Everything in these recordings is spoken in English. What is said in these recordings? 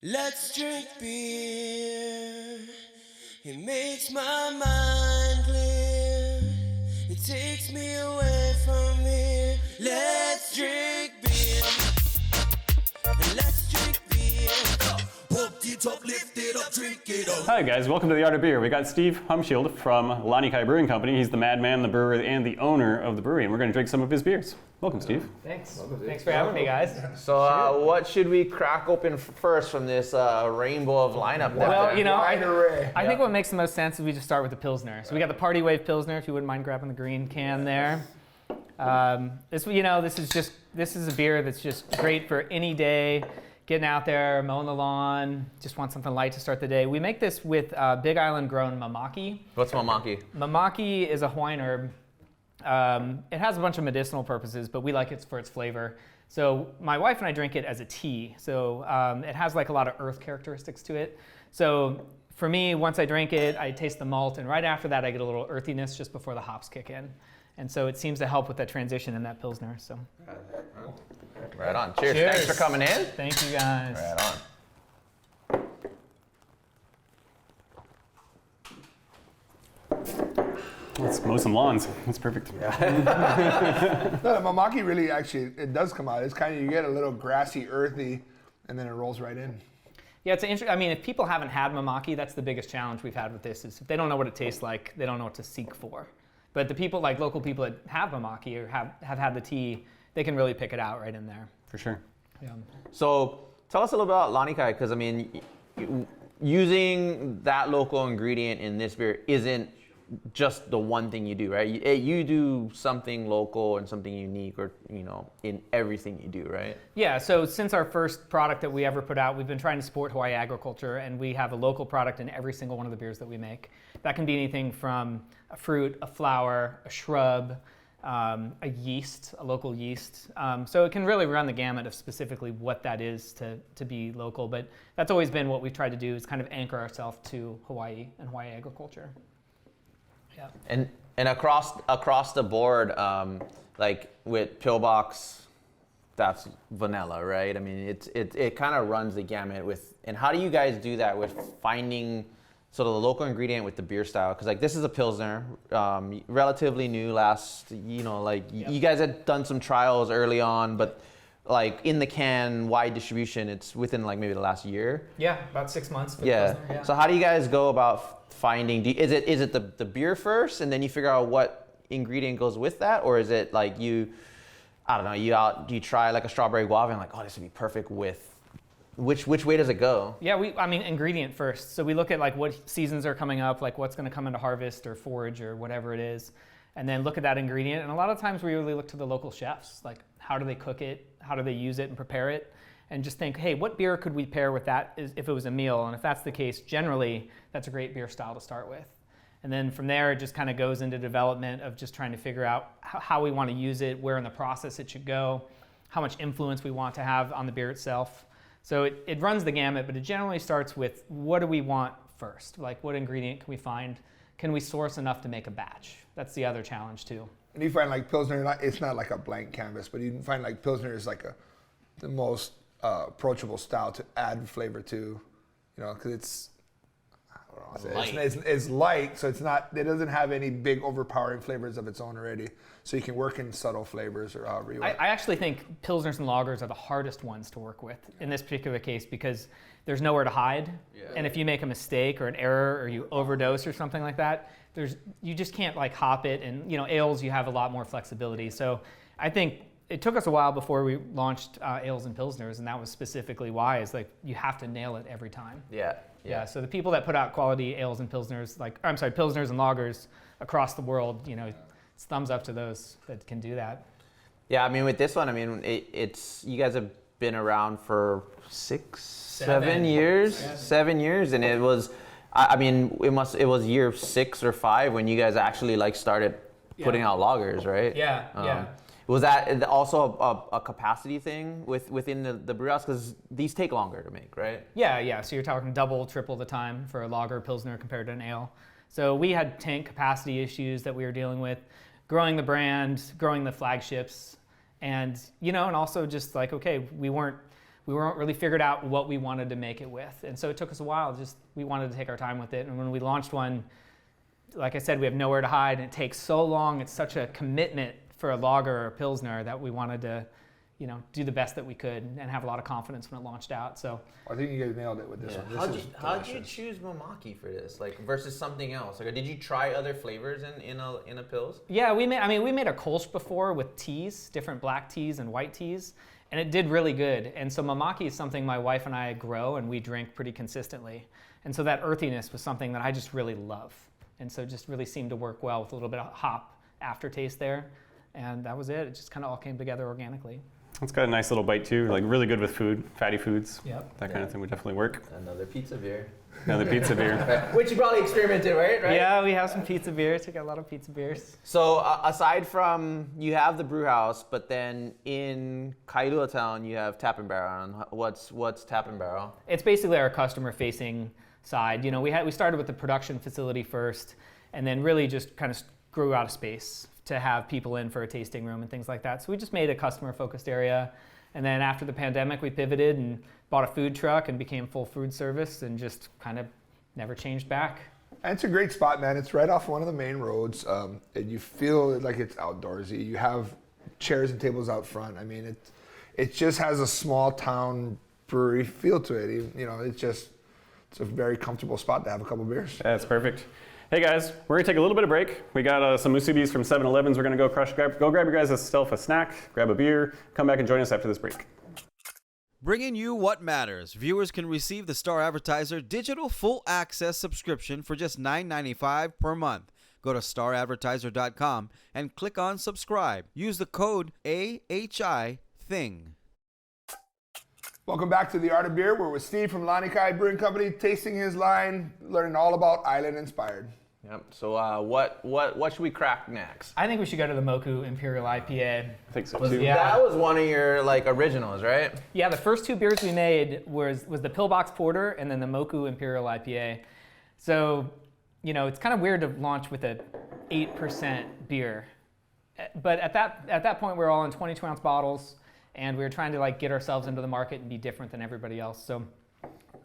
Let's drink beer. It makes my mind clear. It takes me away from here. Let's drink beer. And let's drink beer. Pump it up, lift it up, drink it up. Hi guys, welcome to The Art of Beer. We got Steve Haumschild from Lanikai Brewing Company. He's the madman, the brewer, and the owner of the brewery, and we're going to drink some of his beers. Welcome, Steve. Thanks. Thanks for having me, guys. So, what should we crack open first from this rainbow of lineup? Well, you know, I think what makes the most sense is we just start with the Pilsner. So we got the Party Wave Pilsner, if you wouldn't mind grabbing the green can there. This is a beer that's just great for any day, getting out there, mowing the lawn, just want something light to start the day. We make this with Big Island grown mamaki. What's mamaki? Mamaki is a Hawaiian herb. It has a bunch of medicinal purposes, but we like it for its flavor. So my wife and I drink it as a tea. So it has like a lot of earth characteristics to it. So for me, once I drink it, I taste the malt, and right after that, I get a little earthiness just before the hops kick in. And so it seems to help with that transition in that Pilsner. So. Right on. Cheers. Cheers. Thanks for coming in. Thank you, guys. Right on. Let's mow some lawns. That's perfect. No, the mamaki really actually, it does come out. It's kind of, you get a little grassy, earthy, and then it rolls right in. Yeah, it's interesting. I mean, if people haven't had mamaki, that's the biggest challenge we've had with this, is if they don't know what it tastes like, they don't know what to seek for. But the people, like local people that have mamaki or have had the tea, they can really pick it out right in there. For sure. Yeah. So, tell us a little about Lanikai, because I mean, using that local ingredient in this beer isn't just the one thing you do, right? You do something local and something unique, or in everything you do, right? Yeah, so since our first product that we ever put out, we've been trying to support Hawaii agriculture, and we have a local product in every single one of the beers that we make. That can be anything from a fruit, a flower, a shrub, a yeast, a local yeast. So it can really run the gamut of specifically what that is to be local, but that's always been what we've tried to do, is kind of anchor ourselves to Hawaii and Hawaii agriculture. Yeah. And across the board, like with Pillbox, that's vanilla, right? I mean, it kind of runs the gamut with. And how do you guys do that with finding sort of the local ingredient with the beer style? Because like this is a Pilsner, relatively new. You guys had done some trials early on, but like in the can, wide distribution, it's within like maybe the last year. Yeah, about 6 months. For Yeah. Pilsner, yeah. So how do you guys go about finding? Is it the beer first, and then you figure out what ingredient goes with that, or is it like you try like a strawberry guava and like, oh, this would be perfect with. Which way does it go? Yeah, ingredient first. So we look at like what seasons are coming up, like what's going to come into harvest or forage or whatever it is, and then look at that ingredient. And a lot of times we really look to the local chefs, like how do they cook it, how do they use it and prepare it, and just think, hey, what beer could we pair with that if it was a meal? And if that's the case, generally that's a great beer style to start with. And then from there, it just kind of goes into development of just trying to figure out how we want to use it, where in the process it should go, how much influence we want to have on the beer itself. So it runs the gamut, but it generally starts with what do we want first? Like what ingredient can we find? Can we source enough to make a batch? That's the other challenge too. And you find like Pilsner, it's not like a blank canvas, but you find like Pilsner is like the most approachable style to add flavor to, because it's light, so it doesn't have any big overpowering flavors of its own already. So you can work in subtle flavors or however you want. I actually think Pilsners and lagers are the hardest ones to work with in this particular case, because there's nowhere to hide. Yeah. And if you make a mistake or an error or you overdose or something like that, you just can't like hop it. And ales, you have a lot more flexibility. So I think it took us a while before we launched ales and Pilsners, and that was specifically why, is like you have to nail it every time. Yeah. So the people that put out quality ales and Pilsners, Pilsners and lagers across the world, it's thumbs up to those that can do that. Yeah, I mean, with this one, it's you guys have been around for 7 years, 7 years, and it was, it was year 6 or 5 when you guys actually like started putting out lagers, right? Yeah. Was that also a capacity thing within the brew house? Because these take longer to make, right? Yeah. So you're talking double, triple the time for a lager Pilsner compared to an ale. So we had tank capacity issues that we were dealing with, growing the brand, growing the flagships, and and also just like, okay, we weren't we weren't really figured out what we wanted to make it with. And so it took us a while. We wanted to take our time with it. And when we launched one, like I said, we have nowhere to hide, and it takes so long. It's such a commitment for a lager or a pilsner that we wanted to, do the best that we could and have a lot of confidence when it launched out. So I think you guys nailed it with this one. How'd you choose Mamaki for this, versus something else? Did you try other flavors in a pils? Yeah, we made a Kolsch before with teas, different black teas and white teas, and it did really good. And so Mamaki is something my wife and I grow and we drink pretty consistently. And so that earthiness was something that I just really love. And so it just really seemed to work well with a little bit of hop aftertaste there. And that was it. It just kind of all came together organically. It's got a nice little bite too, really good with food, fatty foods. Yep. That kind of thing would definitely work. Another pizza beer. Another pizza beer. Which you probably experimented, right? Yeah, we have some pizza beers. We got a lot of pizza beers. So aside from, you have the brew house, but then in Kailua Town you have Tap and Barrel. And what's Tap and Barrel? It's basically our customer-facing side. We started with the production facility first, and then really just kind of grew out of space to have people in for a tasting room and things like that. So we just made a customer-focused area. And then after the pandemic, we pivoted and bought a food truck and became full food service and just kind of never changed back. And it's a great spot, man. It's right off one of the main roads, and you feel like it's outdoorsy. You have chairs and tables out front. I mean, it just has a small town brewery feel to it. It's a very comfortable spot to have a couple beers. That's perfect. Hey guys, we're gonna take a little bit of break. We got some musubis from 7-Elevens. We're gonna go grab your guys yourself a snack, grab a beer, come back and join us after this break. Bringing you what matters. Viewers can receive the Star Advertiser digital full access subscription for just $9.95 per month. Go to staradvertiser.com and click on subscribe. Use the code AHITHING. Welcome back to The Art of Beer. We're with Steve from Lanikai Brewing Company, tasting his line, learning all about Island Inspired. Yep. So what should we crack next? I think we should go to the Moku Imperial IPA. I think so too. Yeah. That was one of your originals, right? Yeah, the first two beers we made was the Pillbox Porter and then the Moku Imperial IPA. So, it's kind of weird to launch with a 8% beer. But at that point, we were all in 22-ounce bottles, and we were trying to get ourselves into the market and be different than everybody else. So,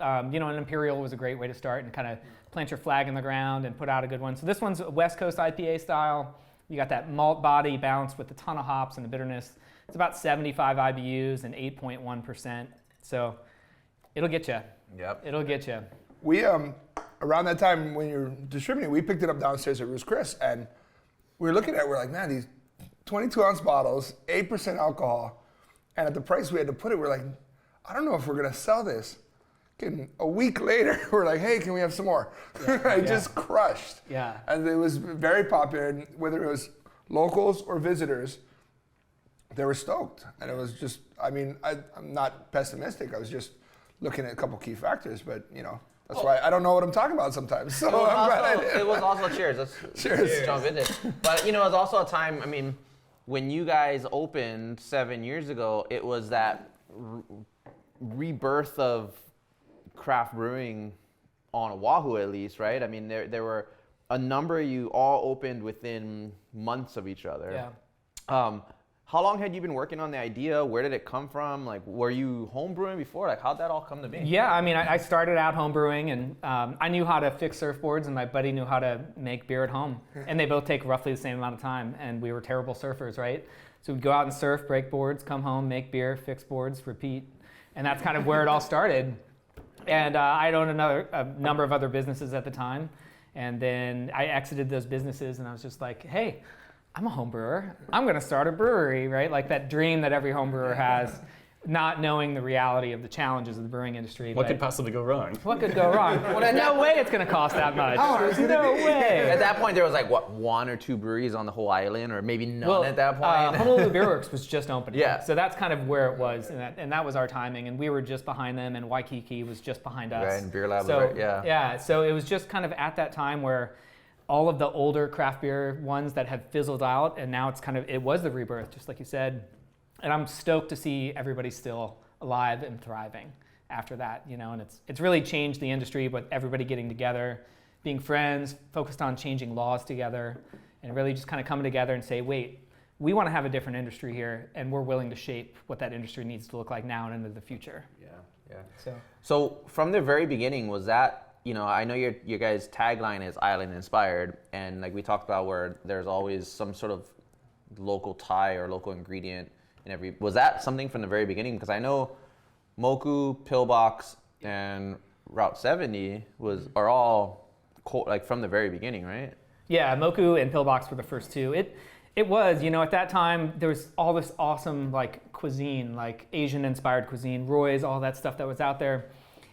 an Imperial was a great way to start and kind of plant your flag in the ground and put out a good one. So this one's a West Coast IPA style. You got that malt body balanced with a ton of hops and the bitterness. It's about 75 IBUs and 8.1%. So it'll get you. Yep. It'll get you. We, around that time when you're distributing, we picked it up downstairs at Roost Chris, and we were looking at it, we're like, man, these 22-ounce bottles, 8% alcohol, and at the price we had to put it, we're like, I don't know if we're gonna sell this. And a week later, we're like, hey, can we have some more? Just crushed. Yeah. And it was very popular, and whether it was locals or visitors, they were stoked. And it was just, I'm not pessimistic. I was just looking at a couple key factors, but that's why I don't know what I'm talking about sometimes. So I'm glad I did. It was also, cheers. Let's jump in there. But it was also a time, when you guys opened 7 years ago, it was that rebirth of craft brewing on Oahu, at least, right? There were a number of you all opened within months of each other. Yeah. How long had you been working on the idea? Where did it come from? Were you home brewing before? How'd that all come to be? Yeah, I started out home brewing, and I knew how to fix surfboards, and my buddy knew how to make beer at home. And they both take roughly the same amount of time, and we were terrible surfers, right? So we'd go out and surf, break boards, come home, make beer, fix boards, repeat. And that's kind of where it all started. And I owned a number of other businesses at the time. And then I exited those businesses, and I was just like, hey, I'm a home brewer. I'm going to start a brewery, right? Like that dream that every home brewer has, not knowing the reality of the challenges of the brewing industry. What could possibly go wrong? What could go wrong? There's no way it's going to cost that much. There's no way. At that point, there was one or two breweries on the whole island, or maybe none at that point? Honolulu Beer Works was just opening. Yeah. So that's kind of where it was, and that was our timing, and we were just behind them, and Waikiki was just behind us. Right, and Beer Lab, so, right, yeah. Yeah, so it was just kind of at that time where all of the older craft beer ones that had fizzled out, and now it was the rebirth, just like you said. And I'm stoked to see everybody still alive and thriving after that, and it's really changed the industry, but everybody getting together, being friends, focused on changing laws together, and really just kind of coming together and say, wait, we want to have a different industry here, and we're willing to shape what that industry needs to look like now and into the future. Yeah. So from the very beginning, was that, you know, I know your guys' tagline is island inspired, and like we talked about where there's always some sort of local tie or local ingredient in every, was that something from the very beginning? Because I know Moku, Pillbox, and Route 70 are all like from the very beginning, right? Yeah, Moku and Pillbox were the first two. It was, you know, at that time there was all this awesome like cuisine, like Asian-inspired cuisine, Roy's, all that stuff that was out there,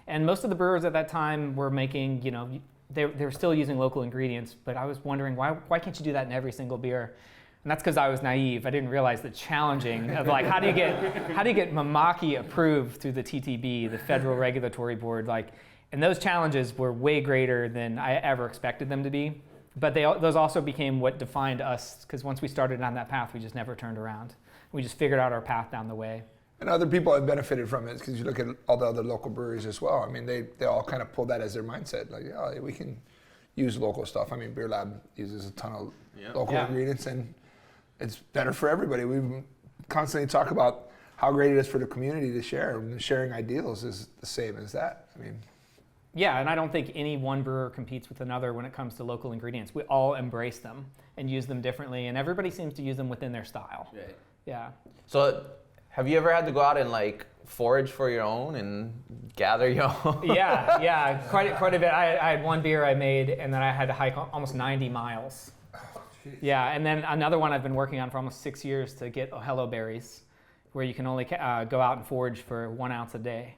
and most of the brewers at that time were making, you know, they were still using local ingredients. But I was wondering why can't you do that in every single beer? And that's because I was naive. I didn't realize the challenging of like how do you get mamaki approved through the TTB, the Federal Regulatory Board, like, and those challenges were way greater than I ever expected them to be. But those also became what defined us, because once we started on that path, we just never turned around. We just figured out our path down the way. And other people have benefited from it, because you look at all the other local breweries as well. I mean, they all kind of pull that as their mindset. Like, oh, we can use local stuff. I mean, Beer Lab uses a ton of local ingredients, and it's better for everybody. We constantly talk about how great it is for the community to share, and sharing ideals is the same as that. I mean, yeah, and I don't think any one brewer competes with another when it comes to local ingredients. We all embrace them and use them differently, and everybody seems to use them within their style. Right. Yeah. So have you ever had to go out and like forage for your own and gather your own? Yeah, quite a bit. I had one beer I made, and then I had to hike almost 90 miles. Yeah, and then another one I've been working on for almost 6 years to get Ohello berries, where you can only go out and forage for 1 ounce a day.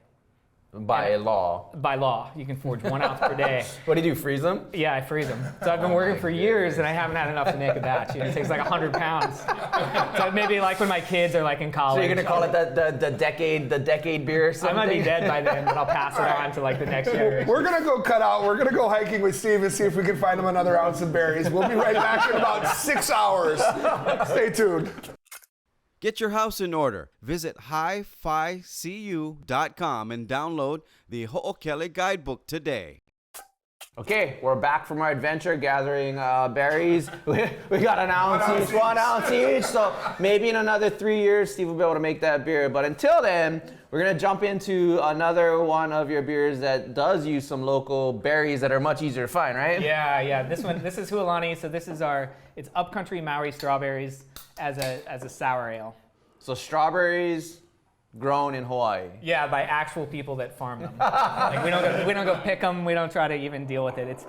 By law. By law, you can forage 1 ounce per day. What do you do, freeze them? Yeah, I freeze them. So I've been working for years, and I haven't had enough to make a batch. You know, it takes like 100 pounds. So maybe like when my kids are like in college. So you're gonna call it the decade beer or something? I might be dead by then, but I'll pass it on to like the next generation. we're gonna go cut out. We're gonna go hiking with Steve and see if we can find him another ounce of berries. We'll be right back in about 6 hours. Stay tuned. Get your house in order. Visit hificu.com and download the Ho'okele guidebook today. Okay, we're back from our adventure gathering berries. We got an ounce each, 1 ounce each. So maybe in another 3 years, Steve will be able to make that beer. But until then, we're gonna jump into another one of your beers that does use some local berries that are much easier to find, right? Yeah. This is Hulani. So this is it's Upcountry Maui strawberries as a sour ale. So strawberries grown in Hawaii. Yeah, by actual people that farm them. Like we don't go pick them. We don't try to even deal with it. It's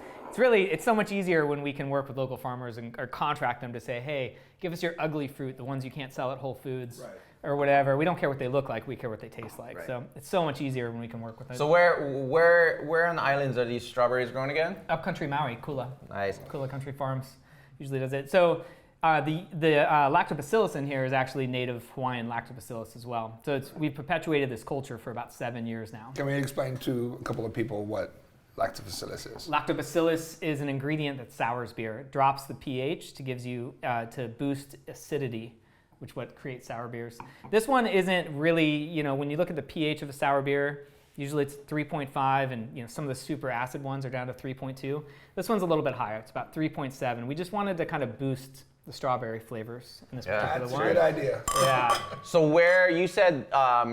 so much easier when we can work with local farmers or contract them to say, hey, give us your ugly fruit, the ones you can't sell at Whole Foods. Right. Or whatever. We don't care what they look like. We care what they taste like. Right. So it's so much easier when we can work with them. So where on the islands are these strawberries grown again? Upcountry Maui, Kula. Nice. Kula Country Farms usually does it. So the lactobacillus in here is actually native Hawaiian lactobacillus as well. So we've perpetuated this culture for about 7 years now. Can we explain to a couple of people what lactobacillus is? Lactobacillus is an ingredient that sours beer. It drops the pH to boost acidity, which what creates sour beers. This one isn't really, when you look at the pH of a sour beer, usually it's 3.5, and some of the super acid ones are down to 3.2. This one's a little bit higher. It's about 3.7. We just wanted to kind of boost the strawberry flavors in this particular That's one. a great idea. Yeah. So where you said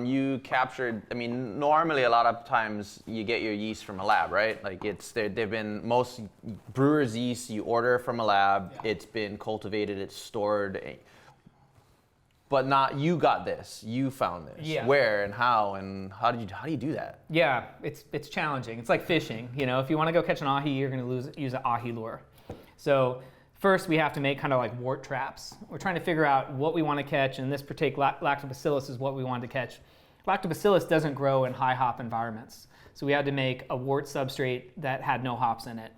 you captured, normally a lot of times you get your yeast from a lab, right? Like they've been, most brewers' yeast you order from a lab, it's been cultivated, it's stored, but not, you got this, you found this. Yeah. Where and how do you do that? Yeah, it's challenging. It's like fishing. If you want to go catch an ahi, you're going to use an ahi lure. So first, we have to make kind of like wart traps. We're trying to figure out what we want to catch, and this particular lactobacillus is what we wanted to catch. Lactobacillus doesn't grow in high hop environments, so we had to make a wart substrate that had no hops in it,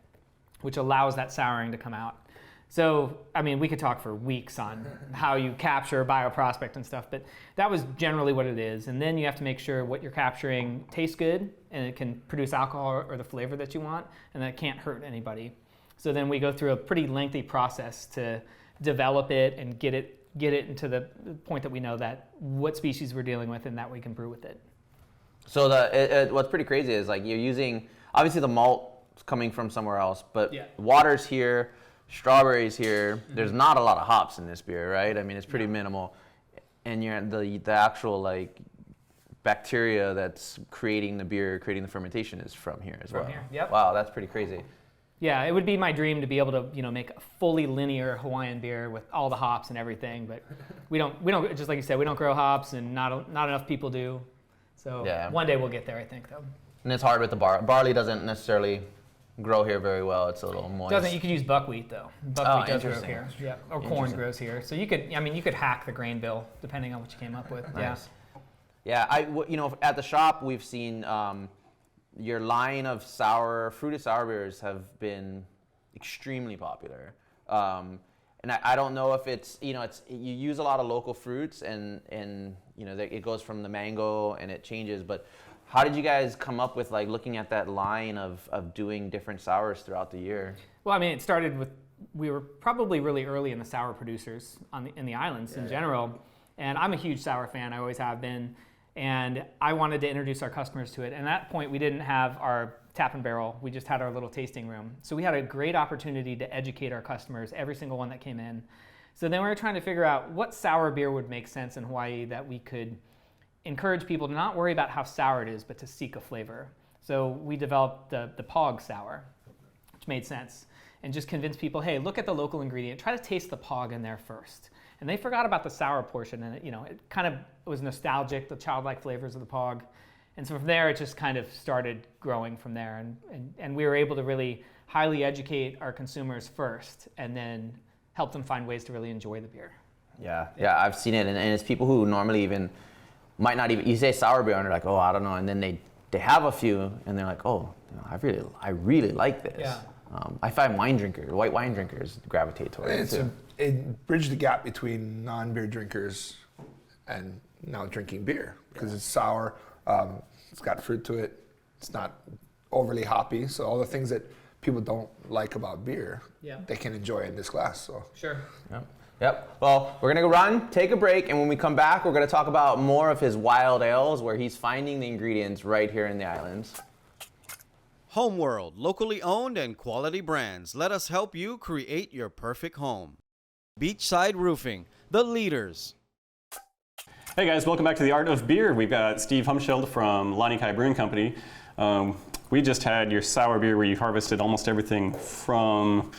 which allows that souring to come out. So, we could talk for weeks on how you capture bioprospect and stuff, but that was generally what it is. And then you have to make sure what you're capturing tastes good, and it can produce alcohol or the flavor that you want, and that it can't hurt anybody. So then we go through a pretty lengthy process to develop it and get it into the point that we know that what species we're dealing with and that we can brew with it. So what's pretty crazy is like you're using, obviously the malt's coming from somewhere else, but water's here, strawberries here. Mm-hmm. There's not a lot of hops in this beer, right? It's pretty minimal. And you're the actual bacteria that's creating the beer, creating the fermentation is from here as well. Here, yep. Wow, that's pretty crazy. Yeah, it would be my dream to be able to, make a fully linear Hawaiian beer with all the hops and everything, but we don't, just like you said, we don't grow hops, and not enough people do. So one day we'll get there, I think, though. And it's hard with the barley doesn't necessarily grow here very well. It's a little moist. You could use buckwheat though. Buckwheat does grow interesting. here. Yeah, or corn grows here. So you could hack the grain bill depending on what you came up with. Nice. Yeah, at the shop we've seen your line of fruited sour beers have been extremely popular. And I don't know if it's, you use a lot of local fruits and it goes from the mango and it changes, but how did you guys come up with looking at that line of doing different sours throughout the year? Well, it started with, we were probably really early in the sour producers in the islands in general. And I'm a huge sour fan, I always have been. And I wanted to introduce our customers to it. And at that point, we didn't have our tap and barrel. We just had our little tasting room. So we had a great opportunity to educate our customers, every single one that came in. So then we were trying to figure out what sour beer would make sense in Hawaii that we could encourage people to not worry about how sour it is, but to seek a flavor. So we developed the Pog Sour, which made sense. And just convinced people, hey, look at the local ingredient. Try to taste the Pog in there first. And they forgot about the sour portion, and it kind of was nostalgic, the childlike flavors of the Pog. And so from there, it just kind of started growing from there. And we were able to really highly educate our consumers first, and then help them find ways to really enjoy the beer. Yeah, I've seen it, and it's people who normally even might not even, you say sour beer, and they're like, oh, I don't know, and then they have a few, and they're like, oh, I really like this. Yeah. I find white wine drinkers gravitate towards it too. It bridged the gap between non-beer drinkers and now drinking beer because it's sour, it's got fruit to it, it's not overly hoppy, so all the things that people don't like about beer, they can enjoy in this glass. So Sure. Yep. Well, we're gonna run, take a break, and when we come back, we're gonna talk about more of his wild ales, where he's finding the ingredients right here in the islands. Homeworld, locally owned and quality brands. Let us help you create your perfect home. Beachside Roofing, the leaders. Hey guys, welcome back to The Art of Beer. We've got Steve Haumschild from Lanikai Brewing Company. We just had your sour beer where you harvested almost everything from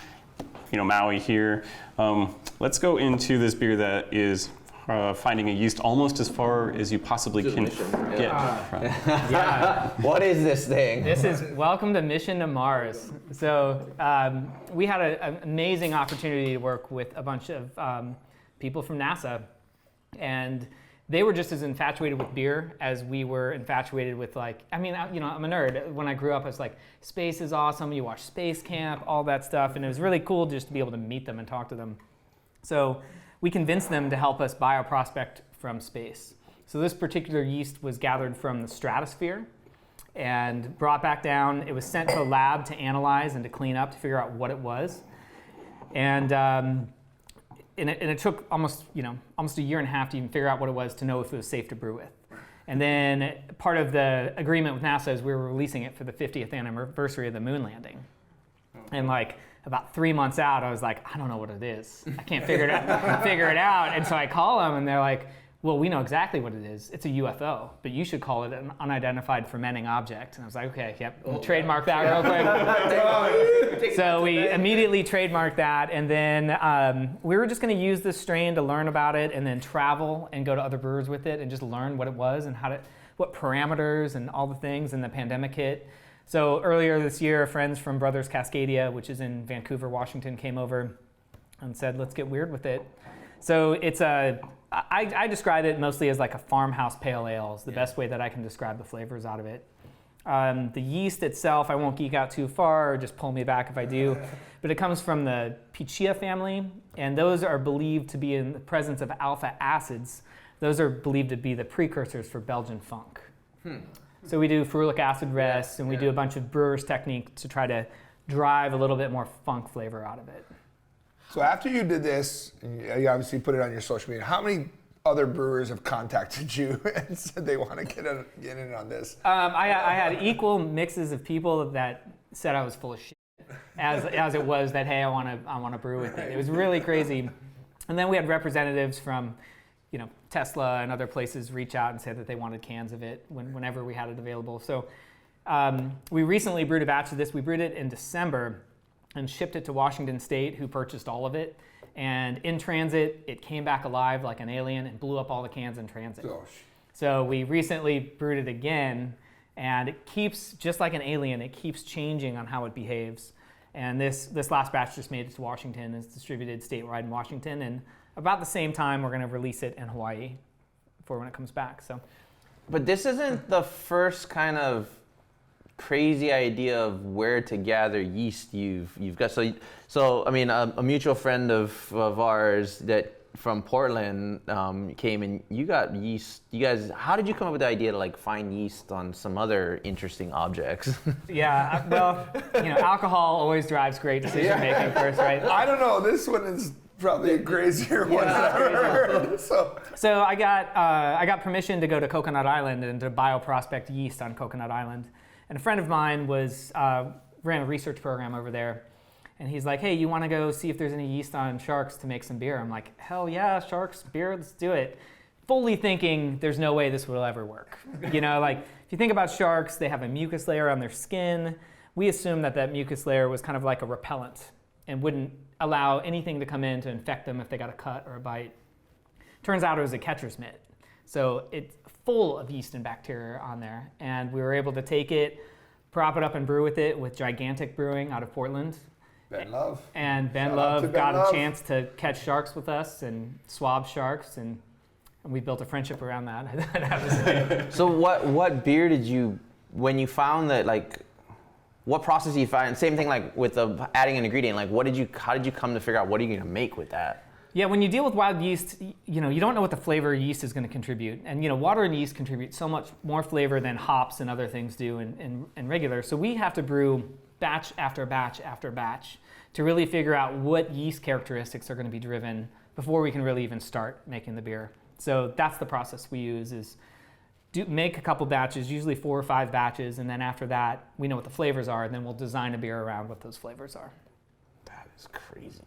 Maui here. Let's go into this beer that is finding a yeast almost as far as you possibly can get. What is this thing? This is welcome to Mission to Mars. So we had an amazing opportunity to work with a bunch of people from NASA, and they were just as infatuated with beer as we were infatuated with I'm a nerd. When I grew up, I was like, space is awesome. You watch Space Camp, all that stuff, and it was really cool just to be able to meet them and talk to them. So we convinced them to help us bioprospect from space. So this particular yeast was gathered from the stratosphere and brought back down. It was sent to a lab to analyze and to clean up to figure out what it was. And it took almost a year and a half to even figure out what it was to know if it was safe to brew with. And then part of the agreement with NASA is we were releasing it for the 50th anniversary of the moon landing. And about 3 months out, I was like, I don't know what it is. I can't figure it out. And so I call them, and they're like, well, we know exactly what it is. It's a UFO, but you should call it an unidentified fermenting object. And I was like, okay, yep, we'll trademark that real quick. So we immediately trademarked that, and then we were just going to use this strain to learn about it, and then travel and go to other brewers with it, and just learn what it was and what parameters and all the things. And the pandemic hit. So earlier this year, friends from Brothers Cascadia, which is in Vancouver, Washington, came over and said, let's get weird with it. So it's I describe it mostly as like a farmhouse pale ale is the best way that I can describe the flavors out of it. The yeast itself, I won't geek out too far, or just pull me back if I do, but it comes from the Pichia family, and those are believed to be in the presence of alpha acids. Those are believed to be the precursors for Belgian funk. So we do ferulic acid rests, and we do a bunch of brewer's technique to try to drive a little bit more funk flavor out of it. So after you did this, you obviously put it on your social media, how many other brewers have contacted you and said they want to get in on this? I had equal mixes of people that said I was full of shit, as it was that, hey, I want to brew with it. It was really crazy. And then we had representatives from Tesla and other places reach out and say that they wanted cans of it whenever we had it available. So we recently brewed a batch of this. We brewed it in December and shipped it to Washington State, who purchased all of it. And in transit, it came back alive like an alien and blew up all the cans in transit. Gosh. So we recently brewed it again, and it keeps, just like an alien, it keeps changing on how it behaves. And this last batch just made it to Washington. It's distributed statewide in Washington, and about the same time, we're going to release it in Hawaii for when it comes back. So, But this isn't the first kind of crazy idea of where to gather yeast you've got. So I mean, a mutual friend of ours that from Portland came, and you got yeast. You guys, how did you come up with the idea to like find yeast on some other interesting objects? yeah, well, alcohol always drives great decision making first, right? I don't know. This one is probably a crazier one than I've ever heard. So I got permission to go to Coconut Island and to bioprospect yeast on Coconut Island. And a friend of mine ran a research program over there, and he's like, hey, you want to go see if there's any yeast on sharks to make some beer? I'm like, hell yeah, sharks, beer, let's do it. Fully thinking there's no way this will ever work. If you think about sharks, they have a mucus layer on their skin. We assumed that mucus layer was kind of like a repellent and wouldn't allow anything to come in to infect them if they got a cut or a bite. Turns out it was a catcher's mitt. So it's full of yeast and bacteria on there. And we were able to take it, prop it up and brew with it with Gigantic Brewing out of Portland. Ben Love. And Ben Shout out to Love Ben got Love. a chance to catch sharks with us and swab sharks. And we built a friendship around that, I'd have to say. So what beer did you, when you found that, like, what process did you find? Same thing like with adding an ingredient, like how did you come to figure out what are you going to make with that? Yeah, when you deal with wild yeast, you don't know what the flavor yeast is going to contribute. And water and yeast contribute so much more flavor than hops and other things do in regular. So we have to brew batch after batch after batch to really figure out what yeast characteristics are going to be driven before we can really even start making the beer. So that's the process we use is make a couple batches, usually 4 or 5 batches, and then after that, we know what the flavors are, and then we'll design a beer around what those flavors are. That is crazy.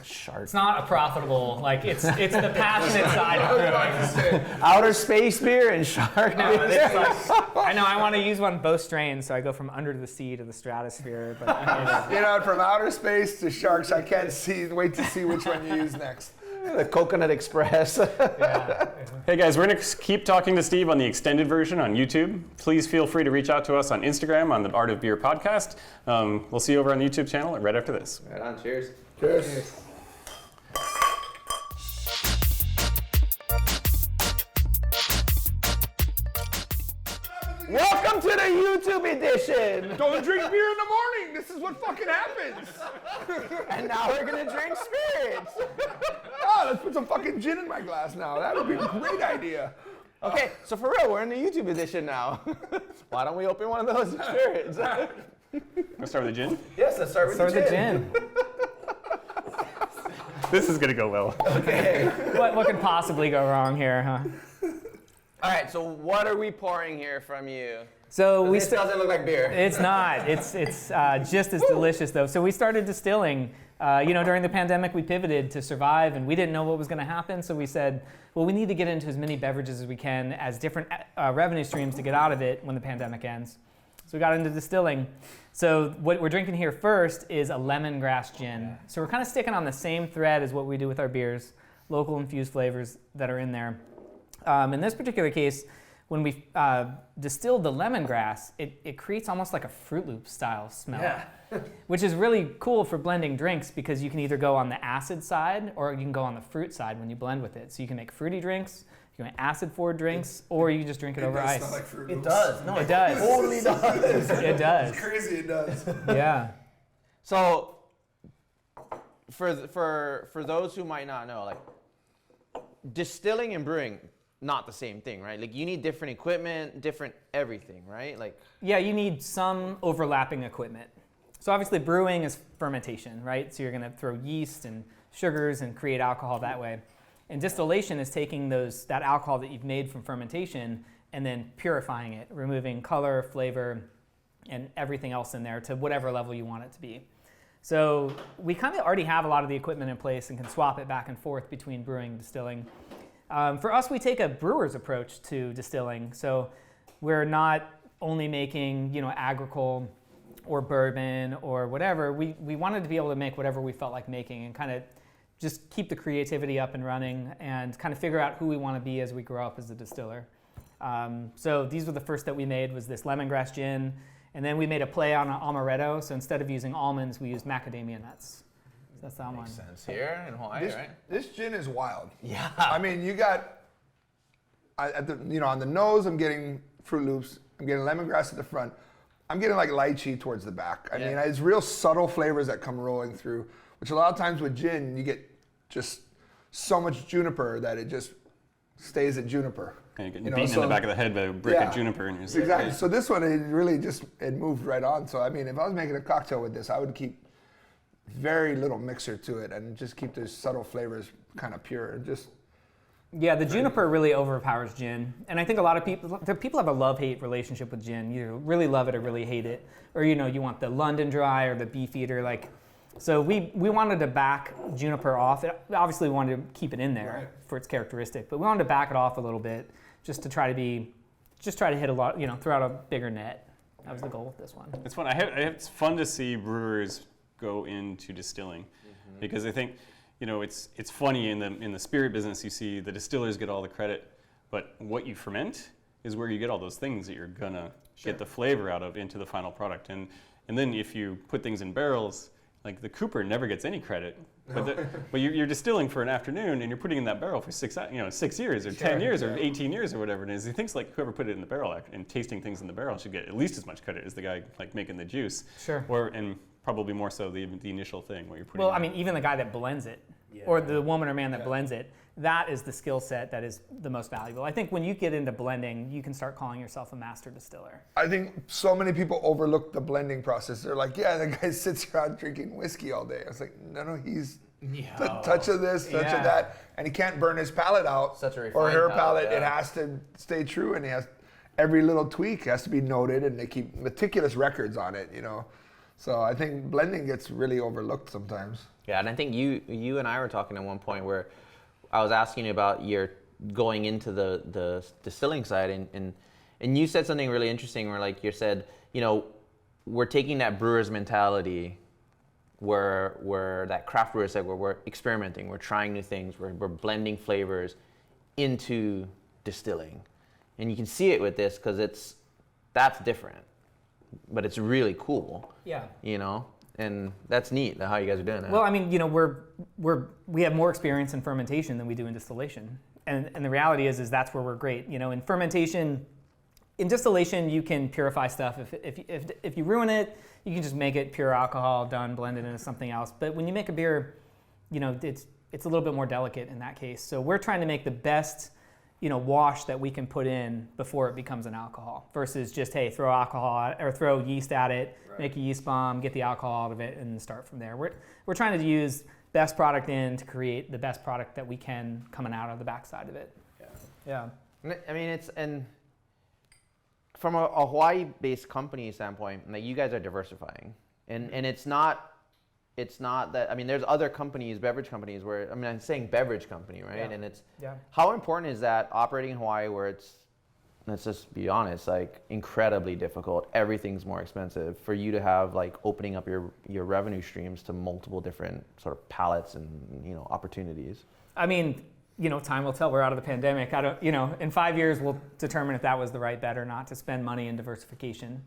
Shark. It's not a profitable, it's the passionate side of brewing. Outer space beer and shark No, beer. it's I know I want to use one both strains, so I go from under the sea to the stratosphere. But From outer space to sharks, I can't wait to see which one you use next. The Coconut Express. yeah. Hey guys, we're going to keep talking to Steve on the extended version on YouTube. Please feel free to reach out to us on Instagram on the Art of Beer podcast. We'll see you over on the YouTube channel right after this. Right on, cheers. Cheers. Welcome to the YouTube edition. Don't drink beer in the morning. This is what fucking happens. And now we're gonna drink spirits. Let's put some fucking gin in my glass now. That would be a great idea. Okay, so for real, we're in the YouTube edition now. Why don't we open one of those spirits? Let's start with the gin. Yes, let's start with Start the the gin. gin. This is going to go well. Okay. What could possibly go wrong here, huh? All right, so what are we pouring here from you? So This doesn't look like beer. It's not. It's just as delicious though. So we started distilling. During the pandemic, we pivoted to survive, and we didn't know what was going to happen. So we said, well, we need to get into as many beverages as we can as different revenue streams to get out of it when the pandemic ends. So we got into distilling. So what we're drinking here first is a lemongrass gin. So we're kind of sticking on the same thread as what we do with our beers, local infused flavors that are in there. In this particular case, when we distilled the lemongrass, it creates almost like a Fruit Loop style smell, which is really cool for blending drinks because you can either go on the acid side or you can go on the fruit side when you blend with it. So you can make fruity drinks, you can make acid forward drinks, or you can just drink it over ice. Like Fruit It Loops. does. No, It does. totally does. It does. It's crazy, it does. Yeah. So, for those who might not know, like distilling and brewing, not the same thing, right? Like you need different equipment, different everything, right? Like Yeah, you need some overlapping equipment. So obviously brewing is fermentation, right? So you're going to throw yeast and sugars and create alcohol that way. And distillation is taking that alcohol that you've made from fermentation and then purifying it, removing color, flavor, and everything else in there to whatever level you want it to be. So we kind of already have a lot of the equipment in place and can swap it back and forth between brewing and distilling. For us, we take a brewer's approach to distilling. So we're not only making, agricole or bourbon or whatever. We wanted to be able to make whatever we felt like making and kind of just keep the creativity up and running and kind of figure out who we want to be as we grow up as a distiller. So these were the first that we made, was this lemongrass gin. And then we made a play on amaretto. So instead of using almonds, we used macadamia nuts. So that's that one. Makes sense here in Hawaii, right? This gin is wild. Yeah. I mean, you got, on the nose, I'm getting Fruit Loops. I'm getting lemongrass at the front. I'm getting like lychee towards the back. I mean, it's real subtle flavors that come rolling through, which a lot of times with gin, you get just so much juniper that it just stays at juniper. And you're getting beaten in the back of the head by a brick of juniper. And you're exactly. So this one, it moved right on. So I mean, if I was making a cocktail with this, I would keep very little mixer to it and just keep those subtle flavors kind of pure. Yeah, the juniper really overpowers gin. And I think a lot of people have a love-hate relationship with gin. You really love it or really hate it. Or, you want the London Dry or the Beefeater. So we wanted to back juniper off. Obviously, we wanted to keep it in there for its characteristic. But we wanted to back it off a little bit just to try to hit a lot, throw out a bigger net. That was the goal with this one. It's fun. It's fun to see brewers go into distilling because I think, it's funny in the spirit business. You see the distillers get all the credit, but what you ferment is where you get all those things that you're gonna get the flavor out of into the final product. And then if you put things in barrels, like the cooper never gets any credit, but you're distilling for an afternoon and you're putting in that barrel for 6 years or 10 years or 18 years or whatever it is. He thinks like whoever put it in the barrel and tasting things in the barrel should get at least as much credit as the guy like making the juice. Sure. And probably more so the initial thing where you're putting. Well, I mean, even the guy that blends it, or the woman or man that blends it, that is the skill set that is the most valuable. I think when you get into blending, you can start calling yourself a master distiller. I think so many people overlook the blending process. They're like, yeah, the guy sits around drinking whiskey all day. I was like, no, he's a touch of this, touch of that, and he can't burn his palate out. Such a or refined her palate, It has to stay true, and every little tweak has to be noted, and they keep meticulous records on it, So I think blending gets really overlooked sometimes. Yeah, and I think you and I were talking at one point where I was asking you about your going into the distilling side, and you said something really interesting where you said, we're taking that brewer's mentality where that craft brewer said where we're experimenting, we're trying new things, we're blending flavors into distilling. And you can see it with this because that's different, but it's really cool. Yeah. And that's neat how you guys are doing that. Well, I mean, we have more experience in fermentation than we do in distillation, and the reality is that's where we're great. In fermentation, in distillation, you can purify stuff. If you ruin it, you can just make it pure alcohol, done, blend it into something else. But when you make a beer, it's a little bit more delicate in that case. So we're trying to make the best wash that we can put in before it becomes an alcohol versus just, hey, throw alcohol or throw yeast at it, make a yeast bomb, get the alcohol out of it, and start from there. We're trying to use best product in to create the best product that we can coming out of the backside of it. Yeah. I mean, and from a Hawaii-based company standpoint, you guys are diversifying, and it's not that, I mean, there's other companies, beverage companies where, I'm saying beverage company, right? Yeah. And how important is that operating in Hawaii where let's just be honest, incredibly difficult. Everything's more expensive for you to have opening up your revenue streams to multiple different sort of palettes and, opportunities. I mean, time will tell. We're out of the pandemic. In 5 years, we'll determine if that was the right bet or not to spend money in diversification.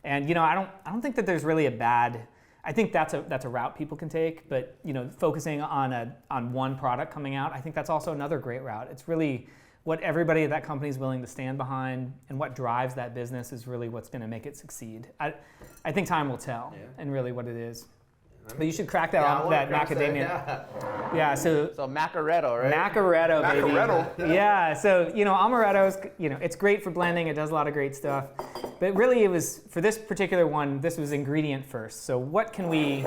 And, I don't think that there's really a bad, I think that's a route people can take, but focusing on one product coming out, I think that's also another great route. It's really what everybody at that company is willing to stand behind, and what drives that business is really what's going to make it succeed. I think time will tell, and really what it is. But you should crack that macadamia. Yeah, so Macaretto, right? Macaretto, baby. Macaretto. Yeah, so amaretto's, it's great for blending. It does a lot of great stuff. But really, it was for this particular one. This was ingredient first. So what can we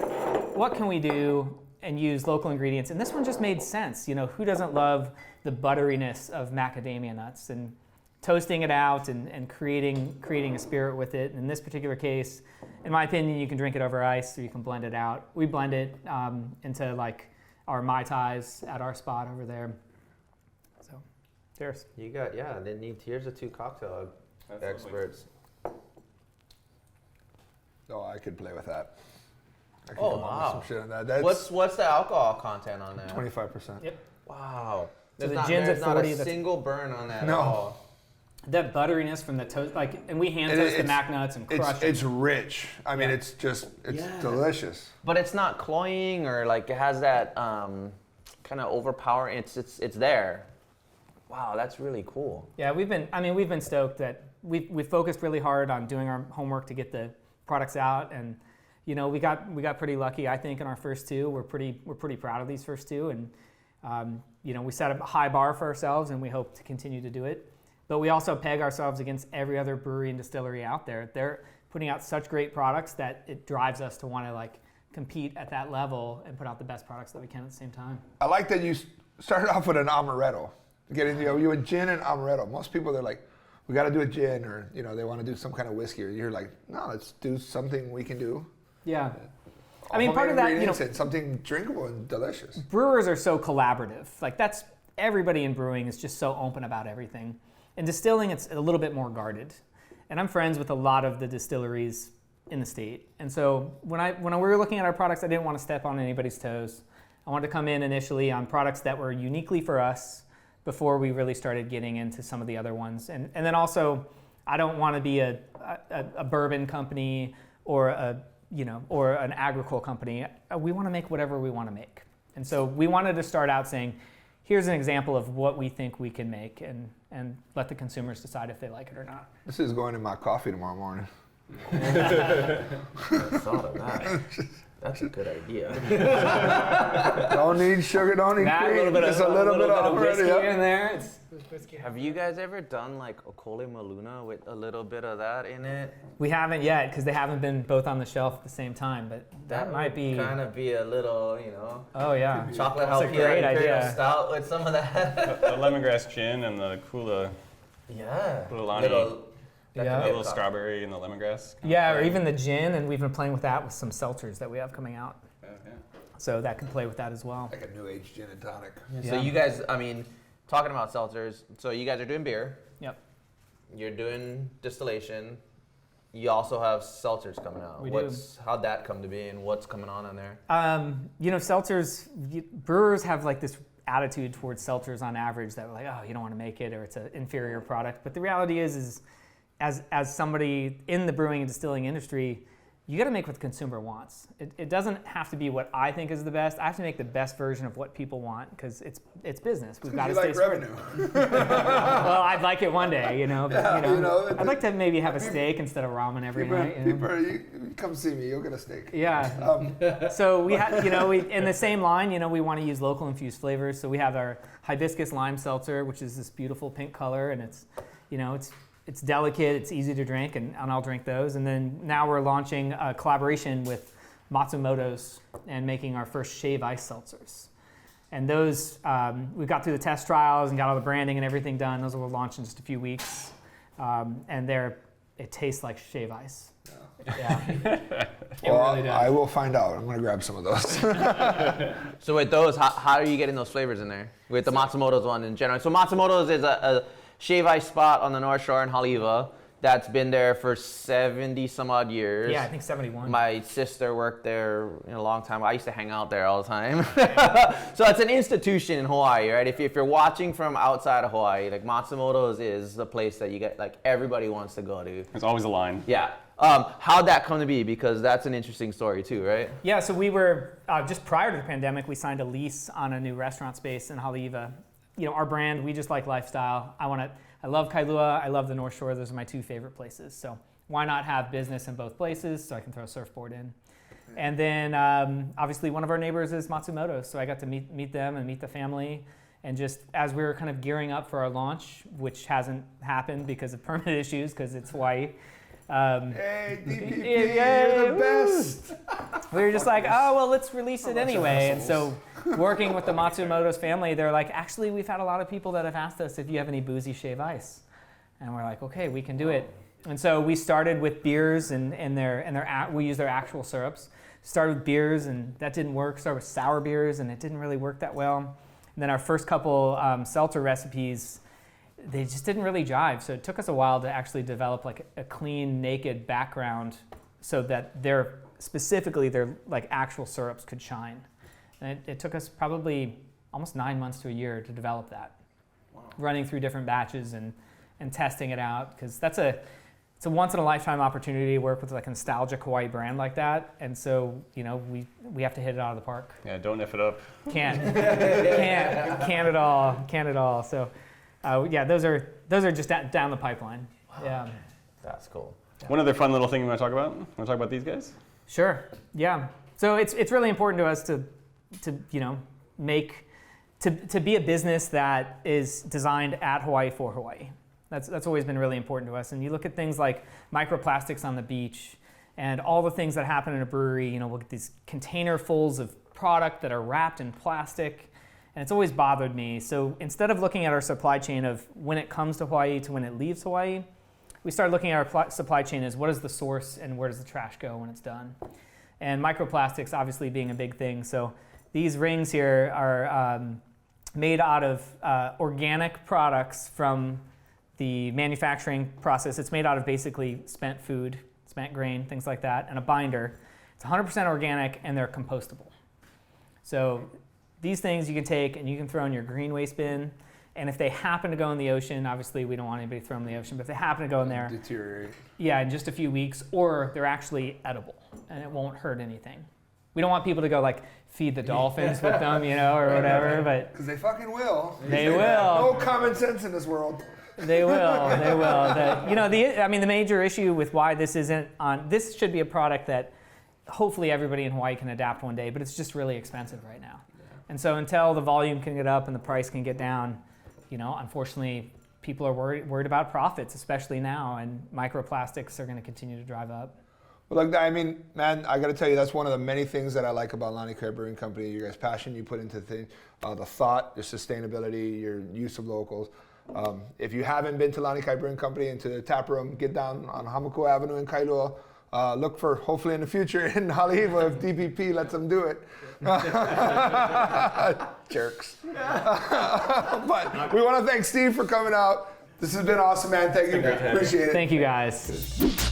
do and use local ingredients? And this one just made sense. Who doesn't love the butteriness of macadamia nuts and toasting it out and creating a spirit with it. In this particular case, in my opinion, you can drink it over ice or you can blend it out. We blend it into our Mai Tais at our spot over there. So Cheers. You got, here's the two cocktail experts. Oh, I could play with that. I could Oh, come up with wow. some shit on that. That's What's the alcohol content on that? 25%. Yep. Wow. So There's the not, gin's there's at not 40, a that's- single burn on that No. at all. That butteriness from the toast, like, and we hand And toast the it's- mac nuts and crush It's it. rich. I mean, Yeah. it's Yeah. delicious. But it's not cloying or like it has that kind of overpowering. It's there. Wow, that's really cool. Yeah, we've been stoked that we focused really hard on doing our homework to get the products out, and we got pretty lucky, I think, in our first two. We're pretty proud of these first two, and we set a high bar for ourselves, and we hope to continue to do it. But we also peg ourselves against every other brewery and distillery out there. They're putting out such great products that it drives us to want to like compete at that level and put out the best products that we can at the same time. I like that you started off with an amaretto. You went gin and amaretto. Most people, they're like, we got to do a gin, or they want to do some kind of whiskey. Or you're like, no, let's do something we can do. Yeah. I mean, part of that, and something drinkable and delicious. brewers are so collaborative. Like that's everybody in brewing is just so open about everything. In distilling, it's a little bit more guarded. And I'm friends with a lot of the distilleries in the state. And so when we were looking at our products, I didn't want to step on anybody's toes. I wanted to come in initially on products that were uniquely for us before we really started getting into some of the other ones. And then also, I don't want to be a bourbon company or or an agricole company. We want to make whatever we want to make. And so we wanted to start out saying, here's an example of what we think we can make, and let the consumers decide if they like it or not. This is going in my coffee tomorrow morning. I thought of that. That's a good idea. Don't need sugar, don't need cream. Just a little bit of whiskey already. in there. Have you guys ever done like Okole Maluna with a little bit of that in it? We haven't yet because they haven't been both on the shelf at the same time, but that might be. Kind of be a little, Oh yeah. chocolate That's a jalapeno great imperial idea. stout with some of that. The lemongrass gin and the Kula, Yeah. Hulani. That Yeah. could a be little co- strawberry and the lemongrass. Yeah, or even the gin, and we've been playing with that with some seltzers that we have coming out. Yeah. So that could play with that as well. Like a new age gin and tonic. So Yeah. you guys, talking about seltzers, so you guys are doing beer. Yep. You're doing distillation. You also have seltzers coming out. We do. How'd that come to be, and what's coming on there? Seltzers, brewers have like this attitude towards seltzers on average that we're like, oh, you don't want to make it, or it's an inferior product. But the reality is as somebody in the brewing and distilling industry, you got to make what the consumer wants. It doesn't have to be what I think is the best. I have to make the best version of what people want because it's business. We've got to You stay like smart. revenue. Well, I'd like it one day, but Yeah, I'd like to maybe have a steak instead of ramen every night. You come see me, you'll get a steak. Yeah. So we have, in the same line, we want to use local infused flavors. So we have our hibiscus lime seltzer, which is this beautiful pink color, and it's delicate, it's easy to drink, and I'll drink those. And then now we're launching a collaboration with Matsumoto's and making our first shave ice seltzers. And those, we got through the test trials and got all the branding and everything done. Those will launch in just a few weeks. And it tastes like shave ice. Yeah. It Well, really does. I will find out. I'm going to grab some of those. So with those, how are you getting those flavors in there? With the Matsumoto's one in general. So Matsumoto's is a shave ice spot on the North Shore in Haleiwa that's been there for 70 some odd years. Yeah, I think 71. My sister worked there a long time. I used to hang out there all the time. So it's an institution in Hawaii, right? If you're watching from outside of Hawaii, like Matsumoto's is the place that you get, like everybody wants to go to. There's always a line. Yeah. How'd that come to be? Because that's an interesting story too, right? Yeah, so we were, just prior to the pandemic, we signed a lease on a new restaurant space in Haleiwa. Our brand, we just like lifestyle. I love Kailua, I love the North Shore. Those are my two favorite places. So why not have business in both places so I can throw a surfboard in? And then obviously one of our neighbors is Matsumoto's. So I got to meet them and meet the family. And just as we were kind of gearing up for our launch, which hasn't happened because of permit issues, because it's Hawaii. Hey, DPP, Yeah, you're the woo. best. We were just like, oh, well, let's release it anyway. And so working with the Matsumoto's family, they're like, actually, we've had a lot of people that have asked us if you have any boozy shave ice. And we're like, okay, we can do it. And so we started with beers and we use their actual syrups. Started with beers and that didn't work. Started with sour beers and it didn't really work that well. And then our first couple seltzer recipes, they just didn't really jive. So it took us a while to actually develop like a clean, naked background so that their like actual syrups could shine. And it took us probably almost 9 months to a year to develop that. Wow. Running through different batches and testing it out, because it's a once in a lifetime opportunity to work with like a nostalgic Hawaii brand like that. And so, we have to hit it out of the park. Yeah, don't F it up. Can't at all. So, those are just down the pipeline. Wow. Yeah. That's cool. One other fun little thing you want to talk about? Want to talk about these guys? Sure. Yeah. So it's really important to us to be a business that is designed at Hawaii for Hawaii. That's always been really important to us. And you look at things like microplastics on the beach and all the things that happen in a brewery. We'll get these container-fulls of product that are wrapped in plastic, and it's always bothered me. So instead of looking at our supply chain of when it comes to Hawaii to when it leaves Hawaii, we started looking at our supply chain as what is the source and where does the trash go when it's done. And microplastics obviously being a big thing. So these rings here are made out of organic products from the manufacturing process. It's made out of basically spent food, spent grain, things like that, and a binder. It's 100% organic, and they're compostable. So these things you can take and you can throw in your green waste bin, and if they happen to go in the ocean, obviously we don't want anybody to throw them in the ocean, but if they happen to go in there, deteriorate. Yeah, in just a few weeks, or they're actually edible, and it won't hurt anything. We don't want people to go like feed the dolphins with them, or whatever, but because they fucking will. They will. No common sense in this world. They will. The major issue with why this isn't on, this should be a product that hopefully everybody in Hawaii can adapt one day, but it's just really expensive right now. Yeah. And so until the volume can get up and the price can get down, unfortunately, people are worried about profits, especially now, and microplastics are going to continue to drive up. Well, man, I got to tell you, that's one of the many things that I like about Lanikai Brewing Company. Your guys' passion you put into things, the thought, your sustainability, your use of locals. If you haven't been to Lanikai Brewing Company and to the tap room, get down on Hamakua Avenue in Kailua. Look for, hopefully in the future, in Haleiwa if DPP lets them do it. Jerks. But we want to thank Steve for coming out. This has been awesome, man. Thank you. Appreciate it. Thank you, guys.